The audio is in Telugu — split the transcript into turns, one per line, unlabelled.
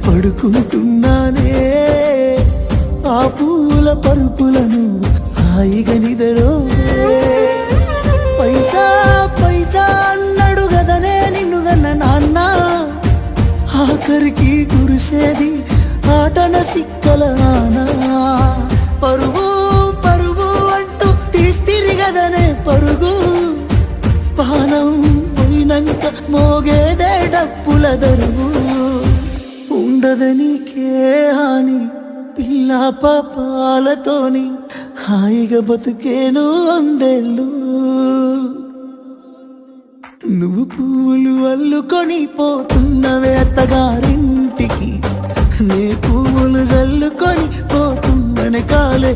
పడుకుంటున్నానే ఆ పూల పరుపులను హాయిగా నిదరో పైసా పైసా అన్నాడు గదనే నిన్ను గన్న నాన్న ఆఖరికి కురిసేది ఆటన సిక్కల ఆనా పరువు పరువు అంటూ తీస్తిరి గదనే పరుగు పానం పోయినంక మోగేదే డప్పుల దరువు ఉండదనికే హాని పిల్ల పాపాలతోని హాయిగా బతుకేను వందేళ్ళు నువ్వు పువ్వులు అల్లుకొని పోతున్నవే అత్తగారింటికి నే పువ్వులు జల్లుకొని పోతున్ననే కాలే